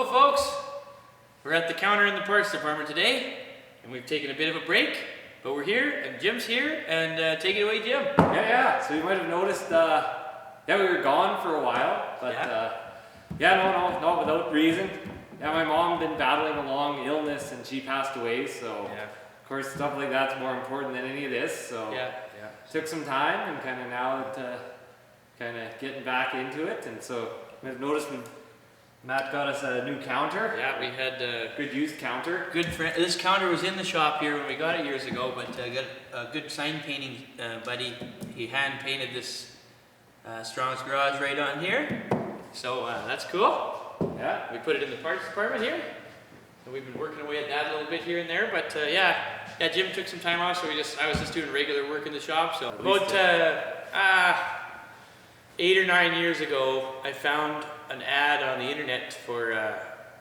Hello folks, we're at the counter in the parts department today and we've taken a bit of a break, but we're here and Jim's here and take it away Jim. Yeah, so you might have noticed, we were gone for a while, but no, without reason. Yeah, my mom been battling a long illness and she passed away, so of course stuff like that's more important than any of this, so took some time and kind of now getting back into it, and so you might have noticed when Matt got us a new counter. Yeah, we had a good used counter. Good friend. This counter was in the shop here when we got it years ago, but got a good sign painting buddy. He hand painted this Strong's Garage right on here, so that's cool. Yeah, we put it in the parts department here. So we've been working away at that a little bit here and there, but yeah, Jim took some time off, so I was just doing regular work in the shop. So about 8 or 9 years ago, I found an ad on the internet for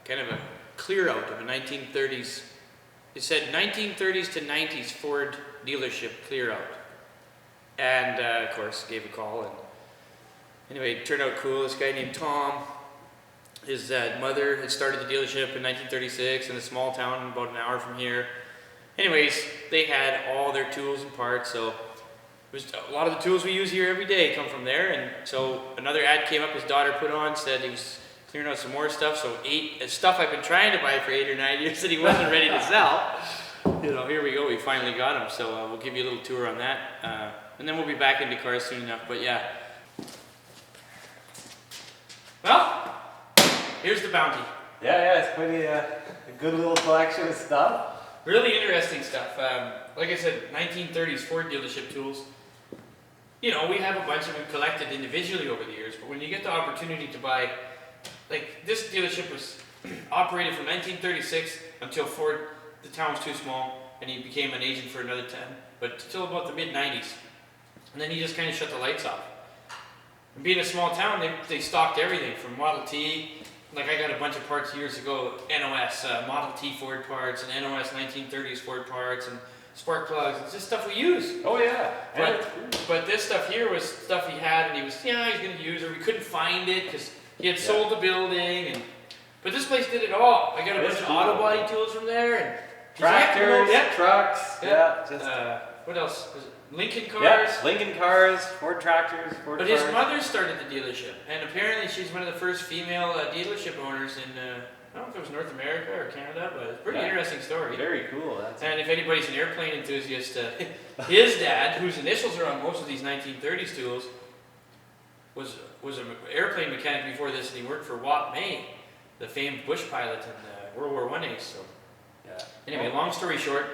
kind of a clear out of a 1930s. It said 1930s to 90s Ford dealership clear out, and of course gave a call. And anyway, it turned out cool. This guy named Tom, his mother had started the dealership in 1936 in a small town about an hour from here. Anyways, they had all their tools and parts, so a lot of the tools we use here every day come from there. And so another ad came up his daughter put on, said he was clearing out some more stuff, so stuff I've been trying to buy for 8 or 9 years that he wasn't ready to sell. You know, here we go, we finally got him, so we'll give you a little tour on that. And then we'll be back into cars soon enough, but yeah. Well, here's the bounty. Yeah, it's pretty a good little collection of stuff. Really interesting stuff. Like I said, 1930s Ford dealership tools. You know, we have a bunch of them collected individually over the years, but when you get the opportunity to buy, like this dealership was operated from 1936 until Ford, the town was too small, and he became an agent for another 10, but until about the mid-90s. And then he just kind of shut the lights off. And being a small town, they stocked everything from Model T. Like I got a bunch of parts years ago, NOS, Model T Ford parts, and NOS 1930s Ford parts, and spark plugs. It's just stuff we use. Oh yeah. But this stuff here was stuff he had, and he was going to use, or we couldn't find it because he had sold the building. But this place did it all. I got a bunch of auto body tools from there, and tractors, trucks. What else? Was it Lincoln cars? Yeah, Lincoln cars, Ford tractors, Ford But cars. his mother started the dealership, and apparently she's one of the first female dealership owners in, I don't know if it was North America or Canada, but it's a pretty interesting story. Very cool. And if anybody's an airplane enthusiast, his dad, whose initials are on most of these 1930s tools, was an airplane mechanic before this, and he worked for Watt May, the famed bush pilot in World War I ace. So, anyway, long story short,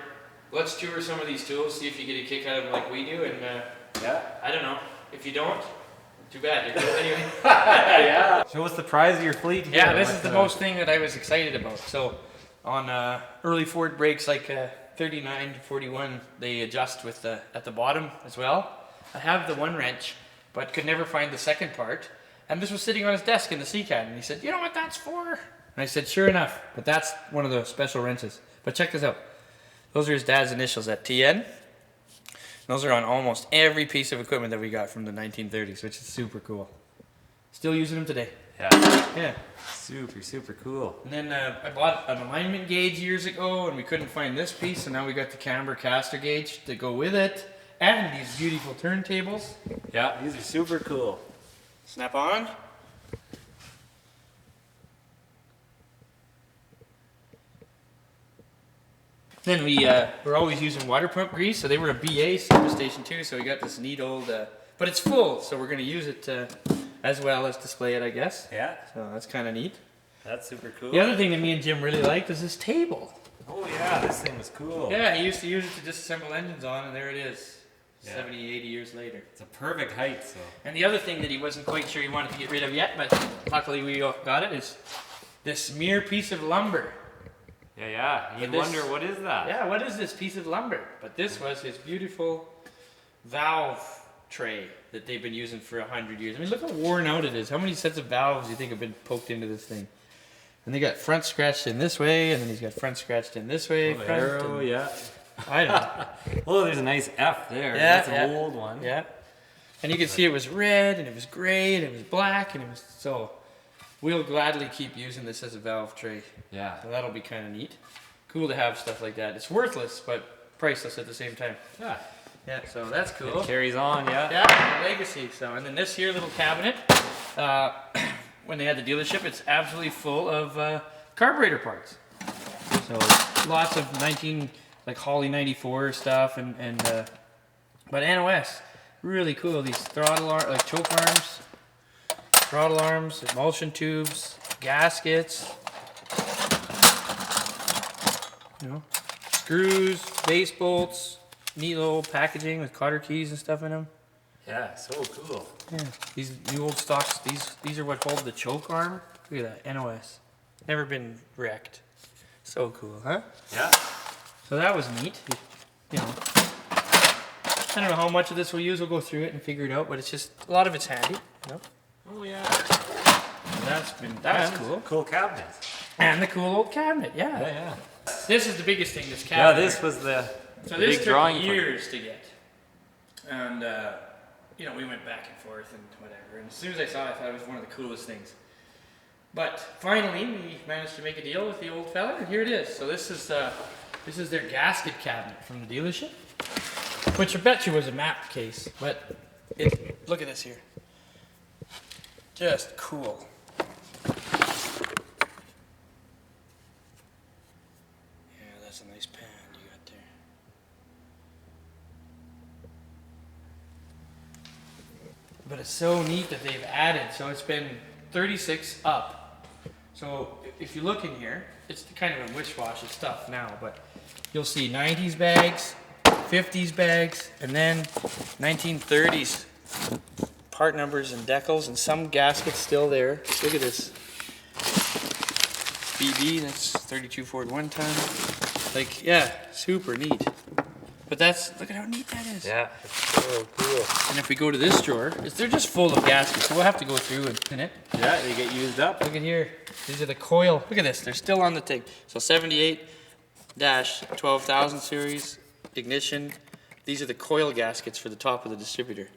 let's tour some of these tools, see if you get a kick out of them like we do, and I don't know, if you don't, too bad, you're cool anyway. Show us the prize of your fleet here. Yeah, this is the most thing that I was excited about. So on early Ford brakes like 39 to 41, they adjust with at the bottom as well. I have the one wrench, but could never find the second part. And this was sitting on his desk in the C-CAD, and he said, you know what that's for? And I said, sure enough, but that's one of the special wrenches. But check this out. Those are his dad's initials at TN. Those are on almost every piece of equipment that we got from the 1930s, which is super cool. Still using them today. Yeah. Super cool. And then I bought an alignment gauge years ago, and we couldn't find this piece, so now we got the camber caster gauge to go with it, and these beautiful turntables. Yeah, these are super cool. Snap on. Then we're always using water pump grease, so they were a BA service station too, so we got this neat old, but it's full, so we're going to use it as well as display it, I guess. Yeah. So that's kind of neat. That's super cool. The other thing that me and Jim really liked is this table. Oh yeah, this thing was cool. Yeah, he used to use it to disassemble engines on, and there it is, 70, 80 years later. It's a perfect height, so. And the other thing that he wasn't quite sure he wanted to get rid of yet, but luckily we got it, is this mere piece of lumber. Yeah, you'd wonder, what is that? Yeah, what is this piece of lumber? But this was his beautiful valve tray that they've been using for 100 years. I mean, look how worn out it is. How many sets of valves do you think have been poked into this thing? And they got front scratched in this way, and then he's got front scratched in this way. Oh, arrow, yeah. I don't know. Oh, there's a nice F there. Yeah, That's an old one. Yeah. And you can see it was red, and it was gray, and it was black, and it was so... we'll gladly keep using this as a valve tray. Yeah. So that'll be kind of neat. Cool to have stuff like that. It's worthless, but priceless at the same time. Yeah. Yeah, so that's cool. It carries on, yeah. Yeah, the legacy. So, and then this here little cabinet, when they had the dealership, it's absolutely full of carburetor parts. So lots of like Holly 94 stuff, but NOS, really cool. These throttle like choke arms, throttle arms, emulsion tubes, gaskets, you know, screws, base bolts. Neat little packaging with cotter keys and stuff in them. Yeah, so cool. Yeah, these new old stocks. These are what hold the choke arm. Look at that, NOS. Never been wrecked. So cool, huh? Yeah. So that was neat. You know, I don't know how much of this we'll use. We'll go through it and figure it out. But it's just a lot of it's handy. You know? Oh yeah. So that's cool. Cool cabinet. And the cool old cabinet. Yeah. Yeah, yeah. This is the biggest thing. This Yeah, cabinet. this was the So big this took drawing years to get, and you know, we went back and forth and whatever. And as soon as I saw it, I thought it was one of the coolest things. But finally, we managed to make a deal with the old fella, and here it is. So this is their gasket cabinet from the dealership, which I bet you was a map case. But look at this here, just cool. That's a nice pan you got there. But it's so neat that they've added. So it's been 36 up. So if you look in here, it's kind of a wish-wash of stuff now, but you'll see 90s bags, 50s bags, and then 1930s part numbers and decals, and some gaskets still there. Look at this. BB, that's 32 Ford 1 ton. Like, yeah, super neat. But look at how neat that is. Yeah, it's so cool. And if we go to this drawer, they're just full of gaskets, so we'll have to go through and in it. Yeah, they get used up. Look at here. These are the coil. Look at this. They're still on the thing. So 78-12,000 series ignition. These are the coil gaskets for the top of the distributor.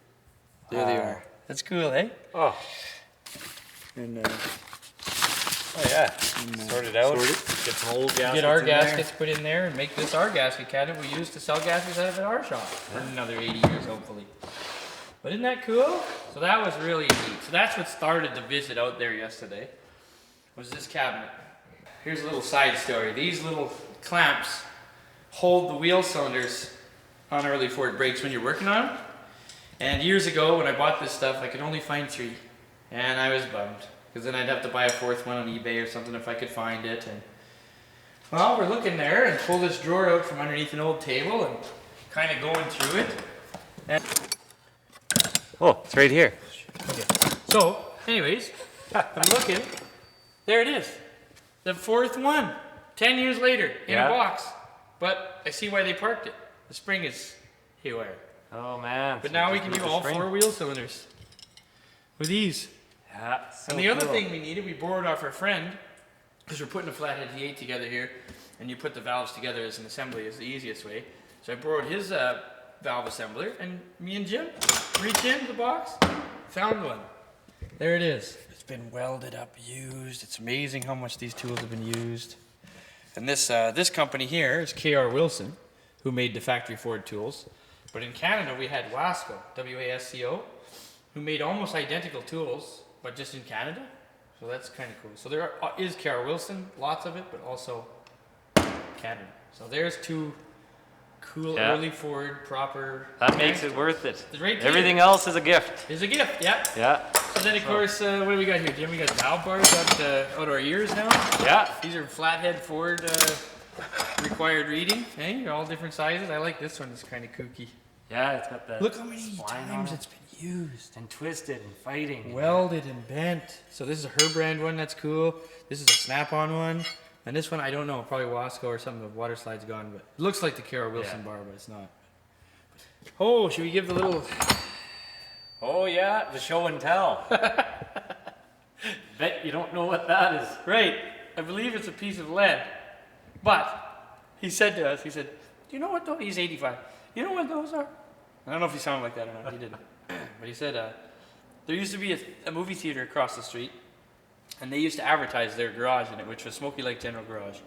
There they are. That's cool, eh? Oh. And Oh yeah. Sort it out. Get some old gaskets. Get our gaskets put in there and make this our gasket cabinet we use to sell gaskets out of at our shop in another 80 years, hopefully. But isn't that cool? So that was really neat. So that's what started the visit out there yesterday, was this cabinet. Here's a little side story. These little clamps hold the wheel cylinders on early Ford brakes when you're working on them. And years ago when I bought this stuff, I could only find 3. And I was bummed, because then I'd have to buy a 4th one on eBay or something if I could find it. And well, we're looking there and pull this drawer out from underneath an old table and kind of going through it. And oh, it's right here. okay. So, anyways, I'm looking. There it is. The 4th one. 10 years later in a box. But I see why they parked it. The spring is haywire. Oh man. But now we can do all 4 wheel cylinders with ease. Yeah, so And the other cool. thing we needed, we borrowed off our friend, because we're putting a Flathead V8 together here, and you put the valves together as an assembly is the easiest way. So I borrowed his valve assembler, and me and Jim reached into the box, found one. There it is. It's been welded up, used. It's amazing how much these tools have been used. And this company here is K.R. Wilson, who made the factory Ford tools. But in Canada, we had Wasco, W-A-S-C-O, who made almost identical tools, but just in Canada. So that's kind of cool. So there is K.R. Wilson, lots of it, but also Canada. So there's 2 cool early Ford proper. That makes it worth it. Right there. Everything else is a gift. It's a gift, yeah. Yeah. So then, of course, what do we got here, Jim? We got valve bars out our ears now. Yeah. These are Flathead Ford required reading. Hey, they're all different sizes. I like this one. It's kind of kooky. Yeah, it's got the Look how many spline times on it. it's been used. And twisted and fighting. Welded and bent. So this is a her brand one. That's cool. This is a snap-on one. And this one, I don't know. Probably Wasco or something. The water slide's gone. But it looks like the K.R. Wilson bar, but it's not. Oh, should we give the little... Oh yeah, the show and tell. Bet you don't know what that is. Right. I believe it's a piece of lead. But he said to us, he said, do you know what those... He's 85. You know what those are? I don't know if he sounded like that or not. He didn't. But he said, there used to be a movie theater across the street. and they used to advertise their garage in it, which was Smoky Lake General Garage.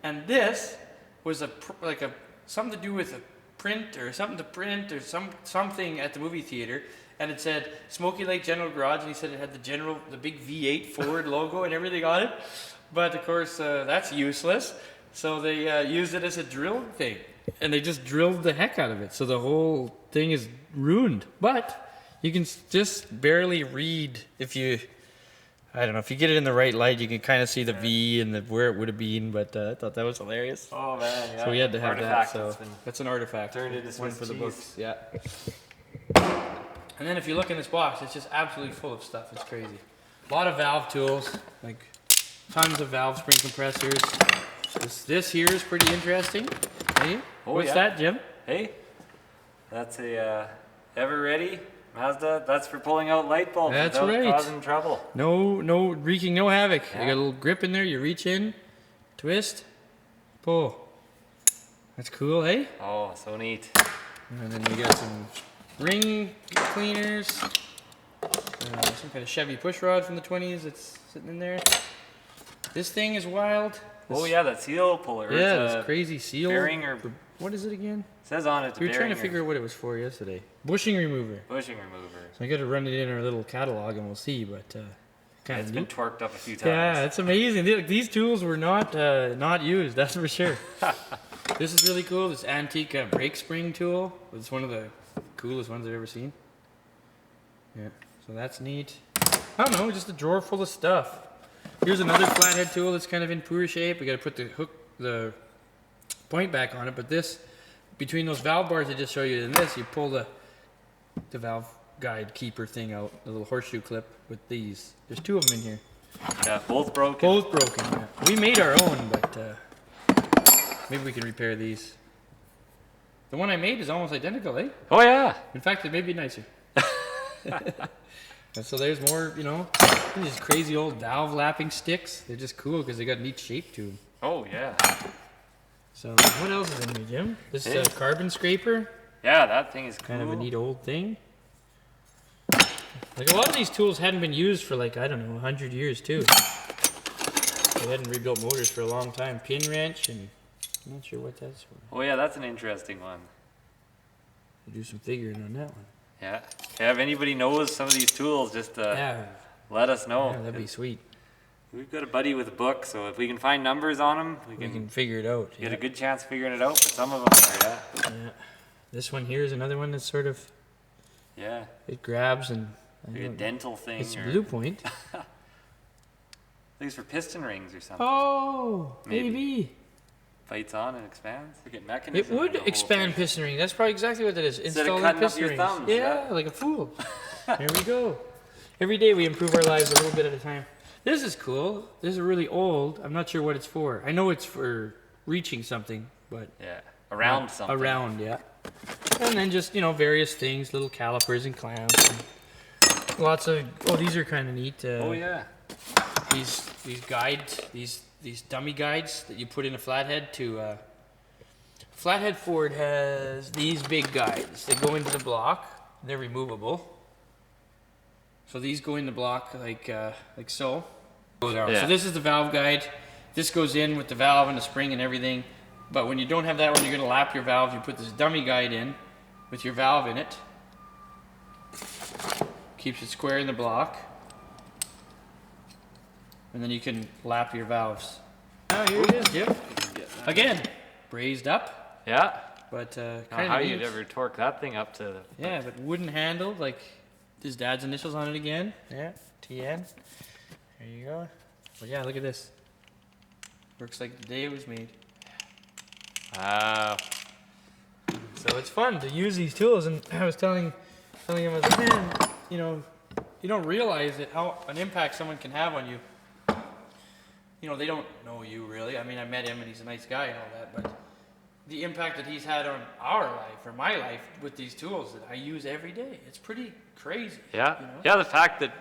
And this was something to do with a print or something to print or something at the movie theater, and it said Smoky Lake General Garage, and he said it had the big V8 Ford logo and everything on it. But of course, that's useless. So they used it as a drill thing, and they just drilled the heck out of it. So the whole thing is ruined. But you can just barely read if you, I don't know, if you get it in the right light, you can kind of see the V and where it would have been. But I thought that was hilarious. Oh man, yeah. So we had to have that. So that's an artifact. Turned into one Swiss for the cheese. books. Yeah. And then if you look in this box, it's just absolutely full of stuff. It's crazy. A lot of valve tools, like tons of valve spring compressors. This here is pretty interesting. Hey, what's that, Jim? Hey, that's a ever ready Mazda. That's for pulling out light bulbs without causing trouble. No wreaking no havoc. Yeah. You got a little grip in there. You reach in, twist, pull. That's cool, eh? Oh, so neat. And then we got some ring cleaners. Some kind of Chevy push rod from the 20s that's sitting in there. This thing is wild. Oh yeah, that seal puller. Yeah, this crazy seal. Bearing or what is it again? Says on it. We were trying to figure out what it was for yesterday. Bushing remover. Bushing remover. So I got to run it in our little catalog and we'll see. But kind It's of been torqued up a few times. Yeah, it's amazing. These tools were not used. That's for sure. This is really cool. This antique brake spring tool. It's one of the coolest ones I've ever seen. Yeah, so that's neat. I don't know, just a drawer full of stuff. Here's another flathead tool that's kind of in poor shape. We got to put the point back on it. But this, between those valve bars I just showed you and this, you pull the valve guide keeper thing out, the little horseshoe clip with these. There's two of them in here. Yeah, both broken. Both broken. Yeah. We made our own, but maybe we can repair these. The one I made is almost identical, eh? Oh yeah. In fact, it may be nicer. And so there's more, these crazy old valve lapping sticks. They're just cool because they got a neat shape to them. Oh yeah. So what else is in here, Jim? This carbon scraper. Yeah, that thing is cool. Kind of a neat old thing. Like a lot of these tools hadn't been used for 100 years too. They hadn't rebuilt motors for a long time. Pin wrench, and I'm not sure what that's for. Oh yeah, that's an interesting one. We'll do some figuring on that one. Yeah. Yeah, if anybody knows some of these tools, just let us know. Yeah, that'd be sweet. We've got a buddy with a book, so if we can find numbers on them, we can figure it out. Get a good chance of figuring it out. But some of them are, yeah. This one here is another one that's sort of. Yeah. It grabs and. Like a dental thing. It's Blue Point. These for piston rings or something. Oh, maybe. Bites on and expands. Look at mechanism. It would expand piston ring. That's probably exactly what that is. Instead of cutting up your thumbs. Yeah, like a fool. Here we go. Every day we improve our lives a little bit at a time. This is cool. This is really old. I'm not sure what it's for. I know it's for reaching something, but yeah, around something. Around, yeah. And then just various things, little calipers and clamps. And lots of. Oh, these are kind of neat. Oh yeah. These guides, these dummy guides that you put in a flathead to. Flathead Ford has these big guides that go into the block. They're removable. So these go in the block like so. Yeah. So this is the valve guide. This goes in with the valve and the spring and everything. But when you don't have that one, you're going to lap your valve. You put this dummy guide in with your valve in it. Keeps it square in the block. And then you can lap your valves. Oh, here it is, Jim. Again, braised up. Yeah. But kind of how you'd ever torque that thing up to. Yeah, but wooden handle, like his dad's initials on it again. Yeah, TN. There you go. But yeah, look at this. Works like the day it was made. Wow. So it's fun to use these tools, and I was telling him, I was like, man, you don't realize how an impact someone can have on you. They don't know you really. I mean, I met him and he's a nice guy and all that, but the impact that he's had on our life, or my life, with these tools that I use every day, it's pretty crazy. Yeah. Yeah, the fact that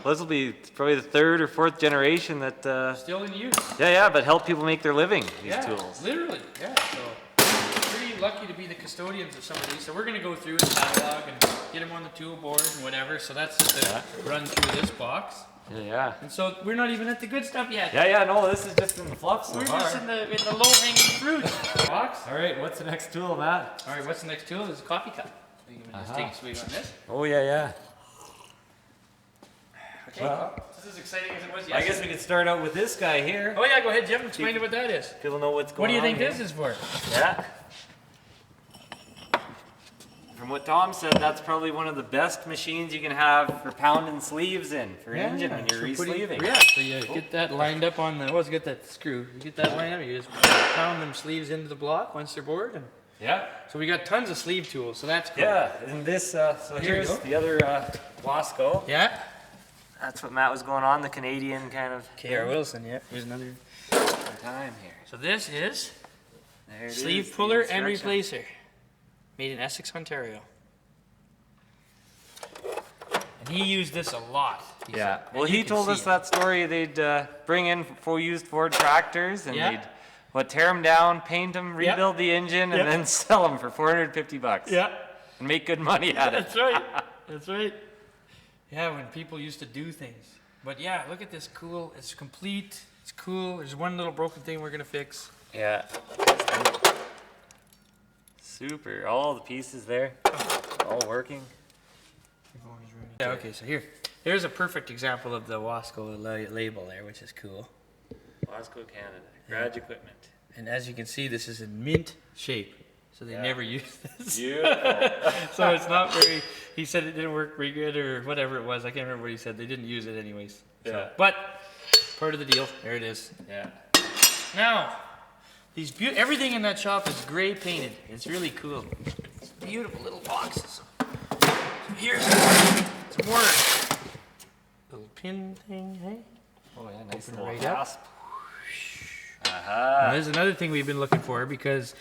this will be probably the third or fourth generation that still in use. Yeah, but help people make their living, these tools. Literally. Yeah. So pretty lucky to be the custodians of some of these. So we're gonna go through the catalog and get them on the tool board and whatever. So that's just a run through this box. Yeah. And so we're not even at the good stuff yet. Yeah, no, this is just in the fluff so We're far. just in the low-hanging fruit. Box. All right, what's the next tool, Matt? All right, what's the next tool? Is a coffee cup. You can just take a swig on this. Oh, yeah. Okay. Well, this is as exciting as it was I yesterday. guess we could start out with this guy here. Oh yeah, go ahead, Jim. Explain what that is. People know what's What going do on you think this is for? Yeah. From what Tom said, that's probably one of the best machines you can have for pounding sleeves in for an engine when you're re-sleeving. Yeah, so you get that lined up on the, let's get that screw. You get that lined up, you just pound them sleeves into the block once they're bored. And Yeah. so we got tons of sleeve tools, so that's cool. Yeah, and this, so Here you here's go. the other Wasco. Yeah. That's what Matt was going on, the Canadian kind of K.R. Wilson, yeah. Here's another. time here. So this is There it sleeve is, the puller and instruction. replacer. Made in Essex, Ontario. And he used this a lot. He Yeah, said. well And you he can told see us it. that story. They'd bring in full used Ford tractors and Yeah. they'd tear them down, paint them, Yeah. rebuild the engine, and Yeah. then sell them for $450 Yeah. and make good money at it. That's right. That's right. Yeah, when people used to do things. But yeah, look at this cool. It's complete. It's cool. There's one little broken thing we're gonna fix. Yeah. Super. All the pieces there, all working. Yeah. Okay. So here's a perfect example of the Wasco label there, which is cool. Wasco Canada, garage equipment. And as you can see, this is in mint shape. So they Yeah. never use this. Beautiful. So it's not very. He said it didn't work very good or whatever it was. I can't remember what he said. They didn't use it anyways. So, Yeah. but part of the deal. There it is. Yeah. Now, everything in that shop is gray painted. It's really cool. It's beautiful little boxes. So here's some more little pin thing, hey? Oh yeah, nice Open little right up. hasp. Now, Aha. there's another thing we've been looking for because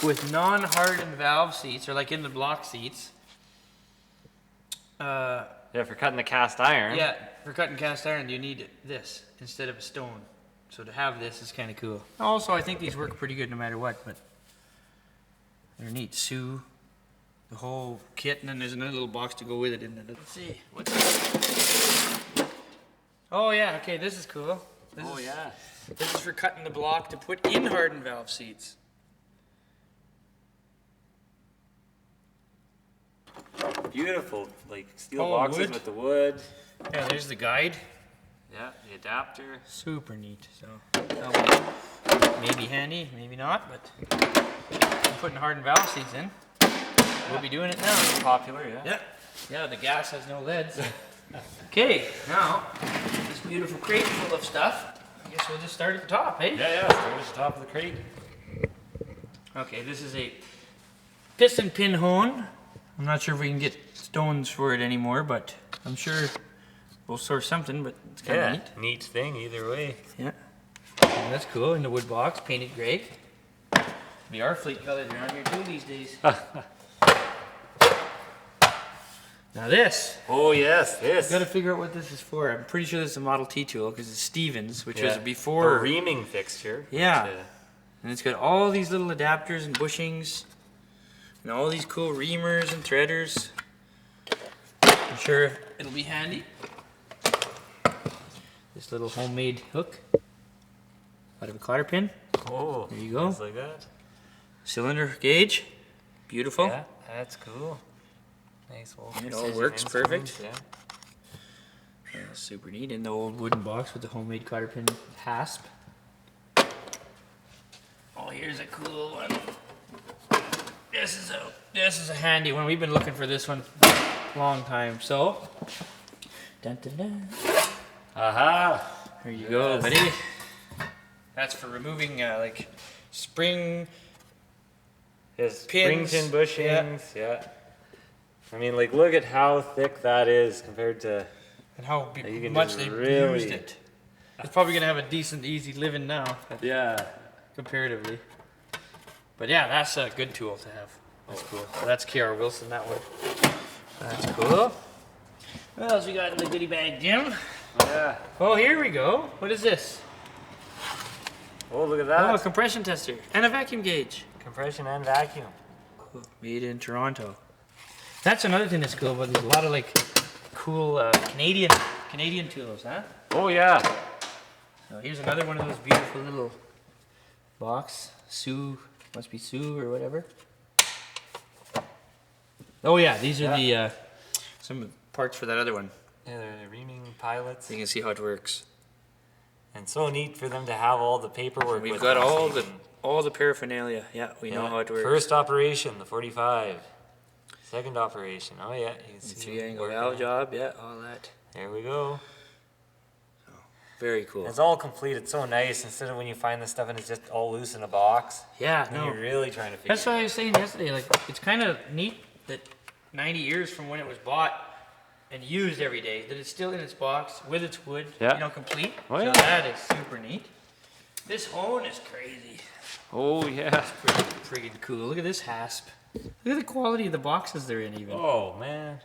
with non-hardened valve seats, or like in the block seats, Yeah, for cutting the cast iron. yeah, for cutting cast iron, you need this instead of a stone. So to have this is kind of cool. Also, I think these work pretty good no matter what, but they're neat. Sue, the whole kit, and then there's another little box to go with it. In there. Let's see. What's this? Oh yeah, okay, this is cool. Oh yeah. This is for cutting the block to put in hardened valve seats. Beautiful, like steel Oh, boxes wood. with the wood. Yeah, there's the guide. Yeah, the adapter. Super neat. So that may be handy, maybe not, but I'm putting hardened valve seats in. We'll be doing it now. Popular, yeah. Yeah. Yeah, the gas has no leads. Okay, now this beautiful crate full of stuff. I guess we'll just start at the top, eh? Yeah, start at the top of the crate. Okay, this is a piston pin hone. I'm not sure if we can get stones for it anymore, but I'm sure we'll source something, but it's kind of neat. Neat thing either way. Yeah. Yeah, that's cool. In the wood box, painted gray. Be our fleet colors around here too these days. Now this, Oh yes, this. got to figure out what this is for. I'm pretty sure this is a Model T tool because it's Stevens, which was The before. reaming fixture. Yeah. which, And it's got all these little adapters and bushings, and all these cool reamers and threaders. I'm sure it'll be handy. This little homemade hook out of a cotter pin. oh, There you go. just like that. Cylinder gauge, beautiful. Yeah, that's cool. Nice little It all precision works instruments, perfect. Yeah. Super neat. In the old wooden box with the homemade cotter pin hasp. Oh, here's a cool one. This is a handy one. We've been looking for this one a long time. So, dun, dun, dun. Aha. There you go, Yes. buddy. That's for removing like spring. His Pins, spring pin bushings. Yeah. I mean, like, look at how thick that is compared to. And how You can much just they've really- used it. It's probably gonna have a decent, easy living now, Yeah. comparatively. But yeah, that's a good tool to have. That's cool. So that's K.R. Wilson, that one. That's cool. What else we got in the goodie bag, Jim? Yeah. Oh, here we go. What is this? Oh, look at Oh, that. a compression tester and a vacuum gauge. Compression and vacuum. Cool. Made in Toronto. That's another thing that's cool, but there's a lot of like cool Canadian Canadian tools, huh? Oh yeah. So here's another one of those beautiful little box. Sioux, must be Sioux or whatever. Oh yeah, these are the some parts for that other one. Yeah, they're the reaming pilots. So you can see how it works. And so neat for them to have all the paperwork. We've with got them, all the paraphernalia. Yeah, we know how it works. First operation, the 45. Second operation, oh yeah, you can see. 3-angle valve job, yeah, all that. There we go. So, very cool. It's all complete. It's so nice instead of when you find this stuff and it's just all loose in a box. Yeah, and no. you're really trying to figure. That's what I was saying yesterday. Like, it's kind of neat that 90 years from when it was bought and used every day, that it's still in its box with its wood, you know, complete. Oh, so yeah. that is super neat. This hone is crazy. Oh yeah. It's pretty friggin' cool. Look at this hasp. Look at the quality of the boxes they're in even. Oh man.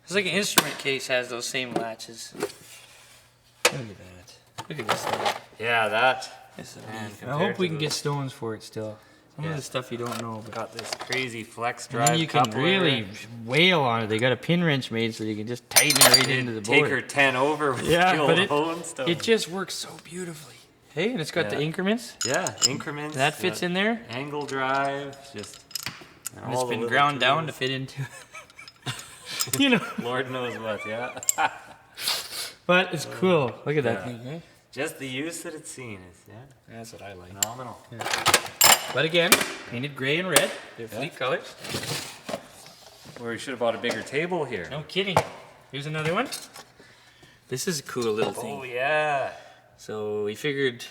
It's like an instrument case has those same latches. Look at that. Look at this thing. Yeah, that. It's a Man, beef. I hope we can get stones for it still. Some of the stuff you don't know. But got this crazy flex and drive. then you can coupler. really wail on it. They got a pin wrench made so you can just tighten it right into the board. Take her 10 over with Yeah, the old but hone stuff. it just works so beautifully. Hey, and it's got the increments. Yeah, increments. That fits in there. Angle drive, just. And it's been ground down to fit into. You know. Lord knows what, yeah. But it's cool. Look at that thing, eh? Just the use that it's seen is, That's what I like. phenomenal. Yeah. But again, painted gray and red. They're fleet colors. Or we should have bought a bigger table here. No kidding. Here's another one. This is a cool little thing. Oh yeah. So we figured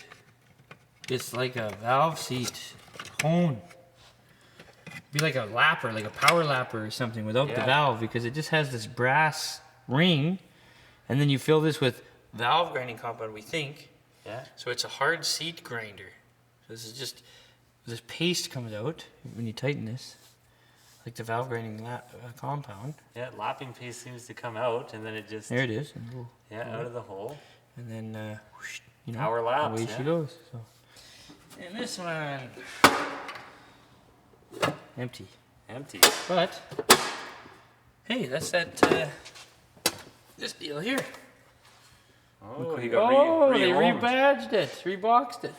it's like a valve seat hone. Be like a lapper, like a power lapper or something without the valve, because it just has this brass ring, and then you fill this with valve grinding compound, we think. Yeah. So it's a hard seat grinder. So this is just, this paste comes out when you tighten this, like the valve grinding compound. Yeah, lapping paste seems to come out, and then it just. There it is. Out of the hole. And then, whoosh, you know, Power laps, away she goes. So. And this one, empty. Empty. But, hey, that's that, this deal here. Oh, he got they re-homed. rebadged it, reboxed it.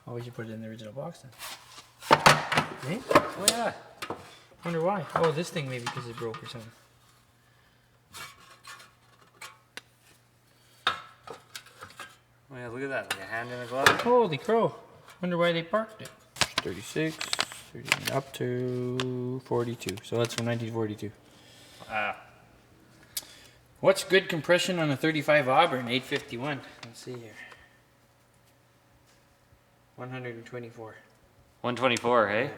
Oh, we should put it in the original box then. Hey? Oh yeah. Wonder why. Oh, this thing maybe because it broke or something. Oh yeah, look at that, like a hand in a glove. Holy crow. Wonder why they parked it. 36, 30, up to 42. So that's from 1942. What's good compression on a 35 Auburn 851? Let's see here. 124. 124, hey?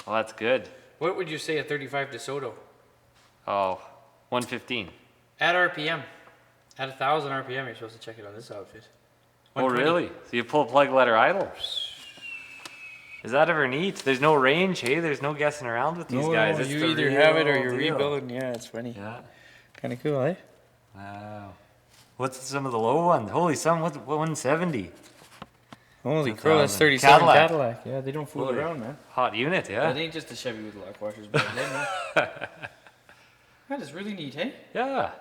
Well, that's good. What would you say a 35 DeSoto? Oh, 115. At RPM. At 1,000 RPM, you're supposed to check it on this outfit. Oh, 120. really? So you pull plug, let her idle? Is that ever neat? There's no range, hey? There's no guessing around with these guys. It's you the either have it or real you're deal. rebuilding. Yeah, it's funny. Yeah. Kind of cool, eh? Wow. What's some of the low ones? Holy, some, what's 170? Holy That's crow, that's awesome. 37 Cadillac. Cadillac. Yeah, they don't fool Holy. around, man. Hot unit, yeah? It ain't just a Chevy with lock washers, but that is really neat, hey? Yeah.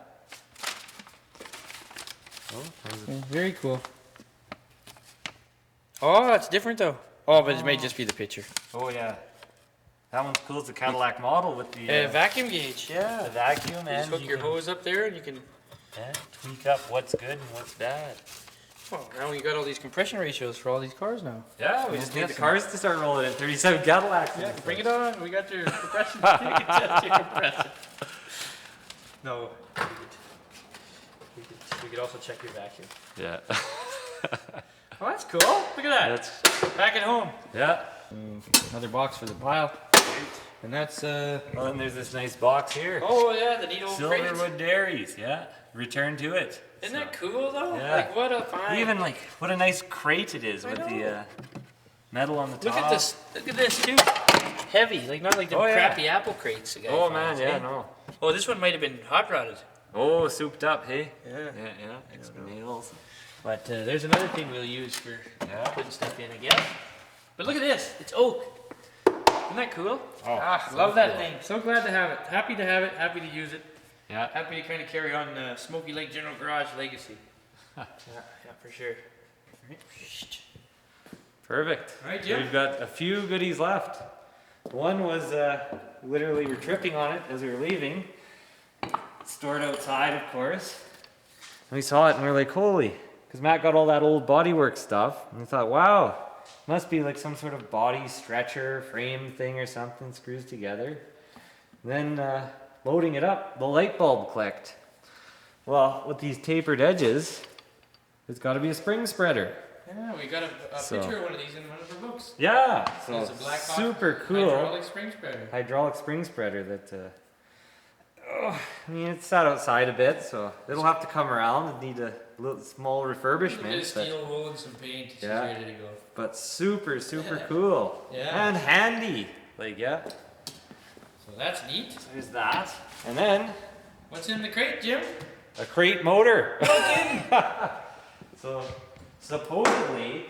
Yeah, very cool. Oh, it's different though. Oh, but it may just be the picture. Oh, yeah. That one's cool. It's a Cadillac model with the Vacuum gauge, yeah. the vacuum, You and just hook your hose up there and you can... tweak up what's good and what's bad. Oh, now we got all these compression ratios for all these cars now. Yeah, we just need the cars to start rolling in 37 Cadillacs. Yeah, bring it on. We got your compression. You can test your compression. No. We could also check your vacuum. Yeah. Oh, that's cool. Look at that. That's, Back at home. yeah. Another box for the pile. And that's, Well, then there's this nice box here. oh yeah, the neat old crate. Silverwood Dairies, yeah. Return to it. Isn't that cool though? Yeah. Like what a find. Even like, what a nice crate it is with know. the metal on the top. Look at this. Look at this too. Heavy, like not like the Oh, yeah. crappy apple crates. The guy Oh finds, man, yeah, eh? no. Oh, this one might have been hot rodded. Oh, souped up, hey? Yeah. Yeah. Extra nails. But there's another thing we'll use for Yeah. putting stuff in, I guess. But look at this. It's oak. Isn't that cool? Oh, so love that cool. thing. So glad to have it. Happy to have it. Happy to use it. Yeah. Happy to kind of carry on Smoky Lake General Garage legacy. Yeah, for sure. Perfect. All right, Jim. We've got a few goodies left. One was literally we're tripping on it as we were leaving. Stored outside, of course. And we saw it and we were like, holy, because Matt got all that old bodywork stuff. And we thought, wow, must be like some sort of body stretcher, frame thing or something, screws together. And then loading it up, the light bulb clicked. Well, with these tapered edges, it's got to be a spring spreader. Yeah, we got a picture of one of these in one of our books. Yeah, so it's a Black Hawk super cool. hydraulic spring spreader. Hydraulic spring spreader that, I mean, it's sat outside a bit, so it'll have to come around. It need a little small refurbishment. A bit of steel wool and some paint. She's ready to go. But super, super cool. Yeah. And handy. Like, yeah. So that's neat. So there's that. And then, what's in the crate, Jim? a crate motor. So supposedly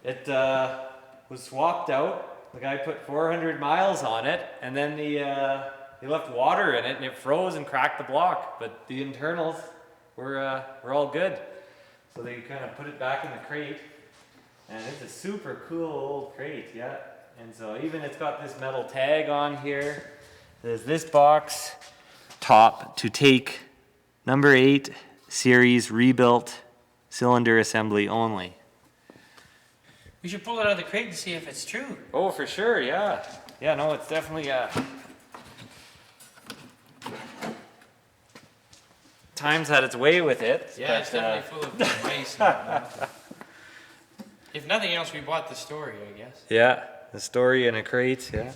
it was swapped out. The guy put 400 miles on it, and then he left water in it, and it froze and cracked the block. But the internals were all good. So they kind of put it back in the crate, and it's a super cool old crate, yeah. And so even it's got this metal tag on here. There's this box top to take number 8 series rebuilt cylinder assembly only. We should pull it out of the crate and see if it's true. Oh, for sure, yeah. Yeah, no, it's definitely times had its way with it. Yeah, but, it's definitely full of mice. And, if nothing else, we bought the story, I guess. Yeah, the story in a crate, yeah.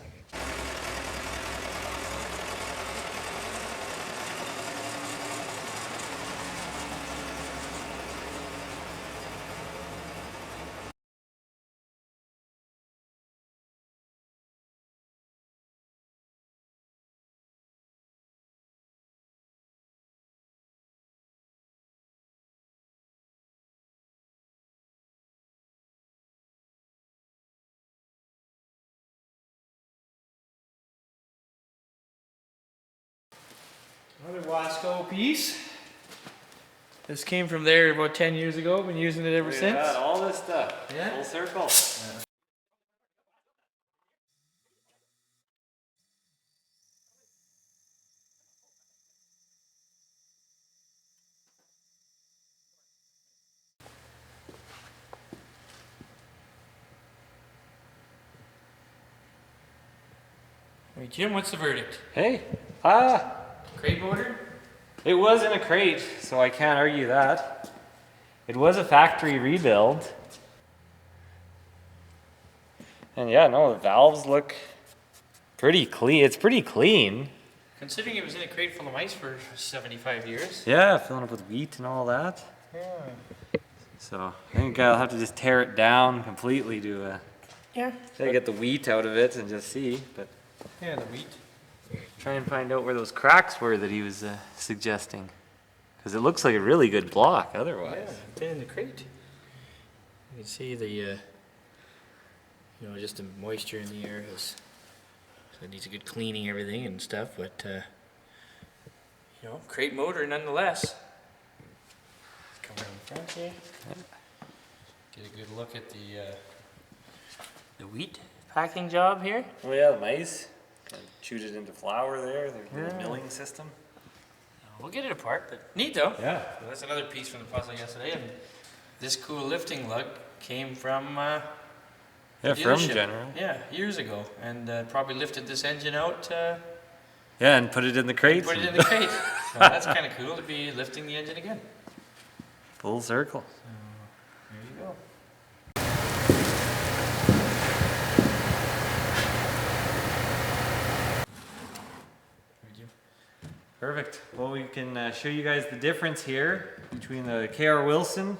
Another Wasco piece. This came from there about 10 years ago. Been using it ever since. Yeah, all this stuff. Yeah. Full circle. Yeah. Hey, Jim, what's the verdict? Hey, Crate motor? it was in a crate, so I can't argue that. It was a factory rebuild. And yeah, no, the valves look pretty clean. It's pretty clean. Considering it was in a crate full of mice for 75 years. Yeah, filling up with wheat and all that. Yeah. So I think I'll have to just tear it down completely to get the wheat out of it and just see. But Yeah, the wheat. try and find out where those cracks were that he was suggesting. Because it looks like a really good block otherwise. Yeah, it's in the crate. You can see the, just the moisture in the air has, so it needs a good cleaning, everything and stuff, but, crate motor nonetheless. Come around the front here. Get a good look at the wheat packing job here. Oh yeah, the mice. Kind of chewed it into flour there, their little milling system. We'll get it apart, but neat though. Yeah. So that's another piece from the puzzle yesterday, and this cool lifting lug came from Yeah, from dealership. General. Yeah, years ago, and probably lifted this engine out. Yeah, and put it in the crate. Put it in the crate. So that's kind of cool to be lifting the engine again. Full circle. There you go. Perfect. Well, we can show you guys the difference here between the KR Wilson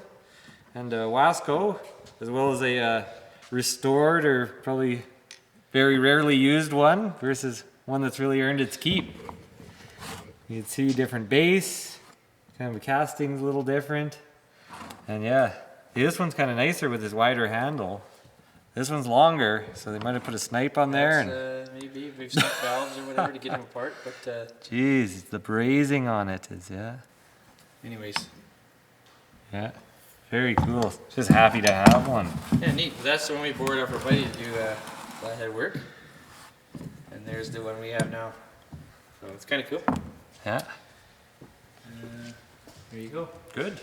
and Wasco, as well as a restored or probably very rarely used one versus one that's really earned its keep. You can see different base, kind of the casting's a little different. And yeah, this one's kind of nicer with this wider handle. This one's longer, so they might have put a snipe on there. And Maybe we've stuck valves or whatever to get them apart, but jeez, the brazing on it is, yeah. anyways. Yeah, very cool. Just happy to have one. Yeah, neat. That's the one we bored up our buddy to do flathead work. And there's the one we have now. So it's kind of cool. Yeah. There you go. Good.